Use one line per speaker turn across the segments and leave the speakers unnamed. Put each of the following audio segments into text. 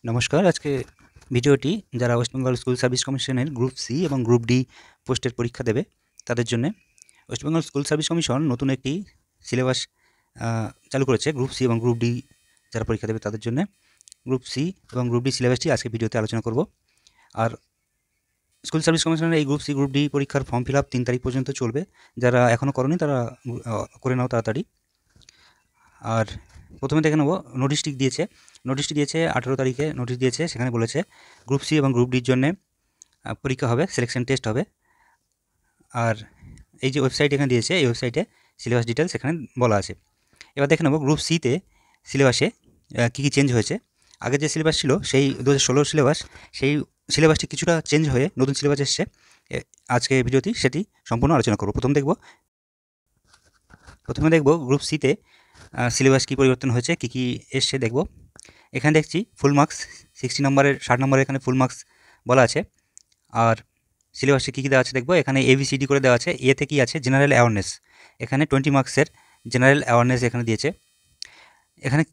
নমস্কার। আজকে ভিডিওটি যারা ওয়েস্ট বেঙ্গল স্কুল সার্ভিস কমিশনের গ্রুপ সি এবং গ্রুপ ডি পোস্টের পরীক্ষা দেবে তাদের জন্যে West Bengal school service commission নতুন একটি সিলেবাস চালু করেছে গ্রুপ সি এবং গ্রুপ ডি যারা পরীক্ষা দেবে তাদের জন্যে। গ্রুপ সি এবং গ্রুপ ডি সিলেবাসটি আজকে ভিডিওতে আলোচনা করব। আর স্কুল সার্ভিস কমিশনের এই গ্রুপ সি গ্রুপ ডি পরীক্ষার ফর্ম ফিল আপ 3 তারিখ পর্যন্ত চলবে। যারা এখনও করনি তারা করে নাও তাড়াতাড়ি। আর প্রথমে দেখে নেব নোটিশটি দিয়েছে 18 তারিখে নোটিশ দিয়েছে। সেখানে বলেছে গ্রুপ সি এবং গ্রুপ ডির জন্যে পরীক্ষা হবে, সিলেকশন টেস্ট হবে। আর এই যে ওয়েবসাইট এখানে দিয়েছে, এই ওয়েবসাইটে সিলেবাস ডিটেলস এখানে বলা আছে। এবার দেখে নেব গ্রুপ সিতে সিলেবাসে কী কী চেঞ্জ হয়েছে। আগে যে সিলেবাস ছিল সেই 2016 সিলেবাস, সেই সিলেবাসটি কিছুটা চেঞ্জ হয়ে নতুন সিলেবাস এসছে। আজকে ভিডিওটি সেটি সম্পূর্ণ আলোচনা করব। প্রথমে দেখব গ্রুপ সিতে সিলেবাস কী পরিবর্তন হয়েছে, কী কী এসছে দেখব। এখানে দেখছি ফুল মার্কস 60 নম্বরের 60 নম্বরের এখানে ফুল মার্কস বলা আছে। আর সিলেবাসে কী কী দেওয়া আছে দেখব। এখানে ABCD করে দেওয়া আছে। এতে কী আছে, জেনারেল অ্যাওয়ারনেস। এখানে 20 মার্কসের জেনারেল অ্যাওয়ারনেস এখানে দিয়েছে। এখানে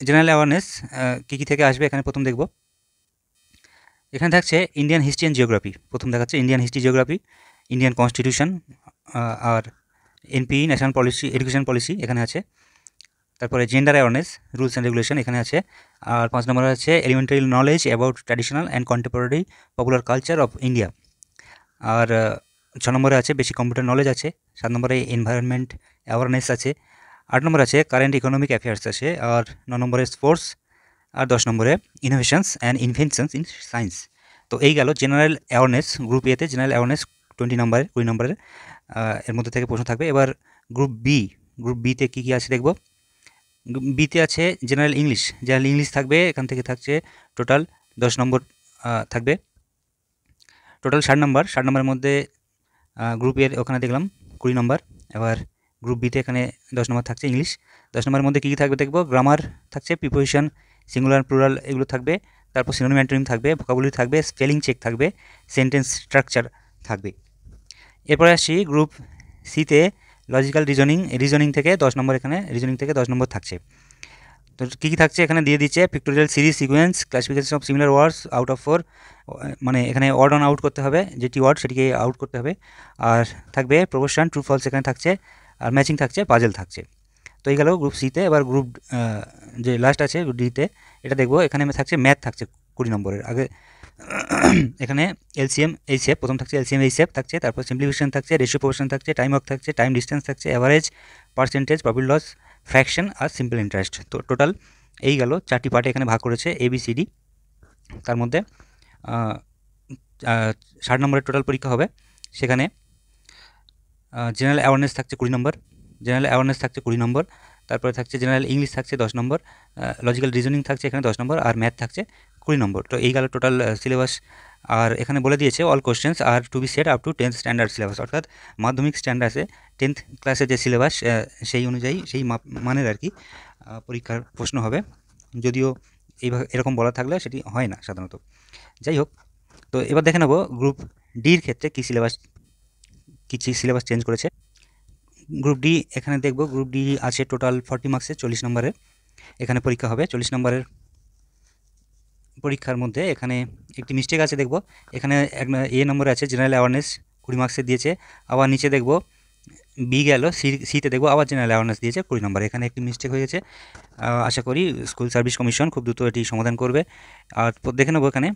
জেনারেল অ্যাওয়ারনেস কী কী থেকে আসবে এখানে প্রথম দেখব। এখানে থাকছে ইন্ডিয়ান হিস্ট্রি অ্যান্ড জিওগ্রাফি। প্রথম দেখাচ্ছে Indian history geography, Indian constitution, আর NP national policy, education policy এখানে আছে। তারপরে gender awareness, rules and regulation এখানে আছে। আর 5 নম্বরে আছে elementary knowledge about traditional and contemporary popular culture of India. আর 6 নম্বরে আছে বেসিক কম্পিউটার নলেজ আছে। 7 নম্বরে এনভায়রনমেন্ট অ্যাওয়ারনেস আছে। 8 নম্বরে আছে কারেন্ট ইকোনমিক অ্যাফেয়ার্স আছে। আর 9 নম্বরে স্পোর্টস। আর 10 নম্বরে innovations and inventions in science. তো এই গেল জেনারেল অ্যাওয়ারনেস। গ্রুপ এতে জেনারেল অ্যাওয়ারনেস 20 নম্বরের এর মধ্যে থেকে প্রশ্ন থাকবে। এবার গ্রুপ বিতে কী কী আছে দেখব। বিতে আছে জেনারেল ইংলিশ থাকবে। এখান থেকে থাকছে টোটাল 10 নম্বর থাকবে, টোটাল 60 নম্বর। 60 নম্বরের মধ্যে গ্রুপের ওখানে দেখলাম 20 নম্বর। এবার গ্রুপ বিতে এখানে 10 নম্বর থাকছে ইংলিশ। 10 নম্বরের মধ্যে কী কী থাকবে দেখব। গ্রামার থাকছে, প্রিপোজিশন, সিঙ্গুলার প্লুরাল এগুলো থাকবে। তারপর সিনোনিম অ্যান্টোনিম থাকবে, ভোকাবুলারি থাকবে, স্পেলিং চেক থাকবে, সেন্টেন্স স্ট্রাকচার থাকবে। এরপরে আসছি গ্রুপ সিতে লজিক্যাল রিজনিং থেকে 10 নম্বর, এখানে রিজনিং থেকে 10 নম্বর থাকছে। তো কী কী থাকছে এখানে দিয়ে দিচ্ছে। Pictorial series, sequence, classification of similar words out of 4, মানে এখানে ওয়ার্ড অন আউট করতে হবে, যেটি ওয়ার্ড সেটিকে আউট করতে হবে। আর থাকবে প্রপোর্শন, ট্রু ফলস এখানে থাকছে। আর ম্যাচিং থাকছে, পাজেল থাকছে। তো এই গেল গ্রুপ সিতে। এবার গ্রুপ যে লাস্ট আছে ডিতে, এটা দেখবো। এখানে থাকছে ম্যাথ থাকছে 20 নম্বরের। আগে এখানে LCM HCF, প্রথম থাকছে LCM HCF থাকছে। তারপর সিম্পলিফিকেশন থাকছে, রেশিও প্রপোর্শন থাকছে, টাইম ওয়ার্ক থাকছে, টাইম ডিস্টেন্স থাকছে, average, percentage, profit loss, fraction আর সিম্পল ইন্টারেস্ট। তো টোটাল এই গেল 4টি পার্টে এখানে ভাগ করেছে ABCD। তার মধ্যে 60 নম্বরের টোটাল পরীক্ষা হবে। সেখানে জেনারেল অ্যাওয়ারনেস থাকছে 20 নম্বর, তারপরে থাকছে জেনারেল ইংলিশ থাকছে 10 নম্বর, লজিক্যাল রিজনিং থাকছে এখানে 10 নম্বর, আর ম্যাথ থাকছে 20 নম্বর। তো এই গেল টোটাল সিলেবাস। আর এখানে বলে দিয়েছে all questions are to be set up to 10th standard syllabus, অর্থাৎ মাধ্যমিক স্ট্যান্ডার্ডে 10th ক্লাসের যে সিলেবাস সেই অনুযায়ী, সেই মানের আর কি পরীক্ষার প্রশ্ন হবে। যদিও এইভাবে এরকম বলা থাকলে সেটি হয় না সাধারণত। যাই হোক, তো এবার দেখে নেব গ্রুপ ডির ক্ষেত্রে কী সিলেবাস চেঞ্জ করেছে। গ্রুপ ডি এখানে দেখব। গ্রুপ ডি আছে টোটাল 40 মার্কসের, 40 নম্বরের এখানে পরীক্ষা হবে। 40 নম্বরের পরীক্ষার মধ্যে এখানে একটি মিস্টেক আছে দেখব। এখানে নম্বরে আছে জেনারেল অ্যাওয়ারনেস 20 মার্কসের দিয়েছে। আবার নিচে দেখব বি গেল, সিতে দেখব আবার জেনারেল অ্যাওয়ারনেস দিয়েছে 20 নম্বর। এখানে একটি মিস্টেক হয়ে গেছে। আশা করি স্কুল সার্ভিস কমিশন খুব দ্রুত এটি সমাধান করবে। আর দেখে নেব এখানে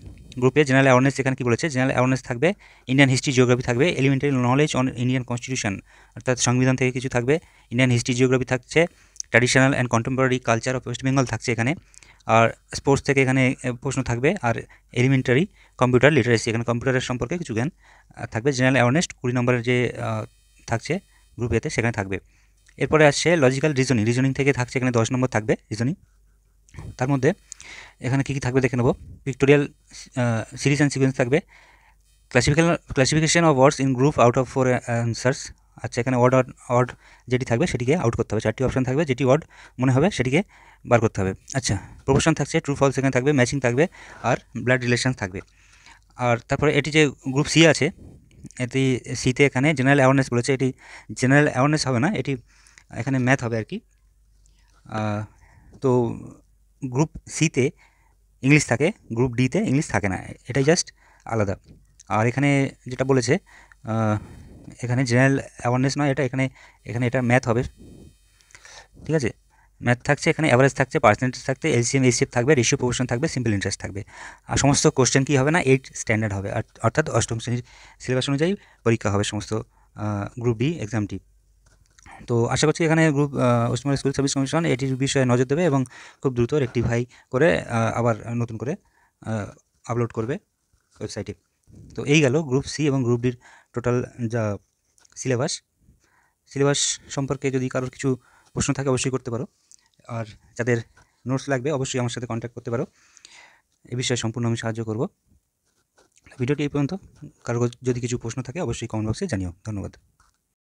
গ্রুপে জেনারেল অ্যাওয়ারনেস এখানে কী বলেছে। জেনারেল অ্যাওয়ারনেস থাকবে, ইন্ডিয়ান হিস্ট্রি জিওগ্রাফি থাকবে, elementary knowledge on Indian constitution অর্থাৎ সংবিধান থেকে কিছু থাকবে, ইন্ডিয়ান হিস্ট্রি জিওগ্রাফি থাকছে, traditional and contemporary culture of West Bengal থাকছে এখানে। আর স্পোর্টস থেকে এখানে প্রশ্ন থাকবে। আর এলিমেন্টারি কম্পিউটার লিটারেসি, এখানে কম্পিউটারের সম্পর্কে কিছু জ্ঞান থাকবে। জেনারেল অ্যাওয়ারনেস 20 নম্বরের যে থাকছে গ্রুপ এতে সেখানে থাকবে। এরপরে আসছে লজিক্যাল রিজনিং থেকে থাকছে এখানে 10 নম্বর থাকবে রিজনিং। তার মধ্যে এখানে কী কী থাকবে দেখে নেব। পিক্টোরিয়াল সিরিজ অ্যান্ড সিকোয়েন্স থাকবে, classification of words in group out of 4 answers. আচ্ছা, এখানে ওয়ার্ড যেটি থাকবে সেটিকে আউট করতে হবে। 4টি অপশান থাকবে, যেটি ওয়ার্ড মনে হবে সেটিকে বার করতে হবে। আচ্ছা, প্রপোর্শন থাকছে, ট্রু ফলস এখানে থাকবে, ম্যাচিং থাকবে, আর ব্লাড রিলেশন থাকবে। আর তারপরে এটি যে গ্রুপ সি আছে, এটি সিতে এখানে জেনারেল অ্যাওয়ারনেস বলেছে। এটি জেনারেল অ্যাওয়ারনেস হবে না, এটি এখানে ম্যাথ হবে আর কি। তো গ্রুপ সিতে ইংলিশ থাকে, গ্রুপ ডিতে ইংলিশ থাকে না, এটাই জাস্ট আলাদা। আর এখানে যেটা বলেছে, এখানে জেনারেল অ্যাওয়ারনেস নয়, এখানে এটা ম্যাথ হবে, ঠিক আছে। ম্যাথ থাকছে, এখানে অ্যাভারেজ থাকছে, পার্সেন্টেজ থাকছে, এলসিএম এইচসিএফ থাকবে, রেশিও প্রপোর্শন থাকবে, সিম্পল ইন্টারেস্ট থাকবে। আর সমস্ত কোশ্চেন কী হবে না, 8 স্ট্যান্ডার্ড হবে, অর্থাৎ অষ্টম শ্রেণীর সিলেবাস অনুযায়ী পরীক্ষা হবে সমস্ত গ্রুপ ডি এক্সামটি। তো আশা করছি এখানে ওয়েস্টবেঙ্গল স্কুল সার্ভিস কমিশন এটির বিষয়ে নজর দেবে এবং খুব দ্রুত রেকটিফাই করে আবার নতুন করে আপলোড করবে ওয়েবসাইটে। তো এই গেল গ্রুপ সি এবং গ্রুপ ডির টোটাল যা সিলেবাস সম্পর্কে যদি কারোর কিছু প্রশ্ন থাকে অবশ্যই করতে পারো, আর যাদের নোটস লাগবে অবশ্যই আমার সাথে কন্ট্যাক্ট করতে পারো, এ বিষয়ে সম্পূর্ণ আমি সাহায্য করব। ভিডিওটি এই পর্যন্ত, কারোর যদি কিছু প্রশ্ন থাকে অবশ্যই কমেন্ট বক্সে জানিও। ধন্যবাদ।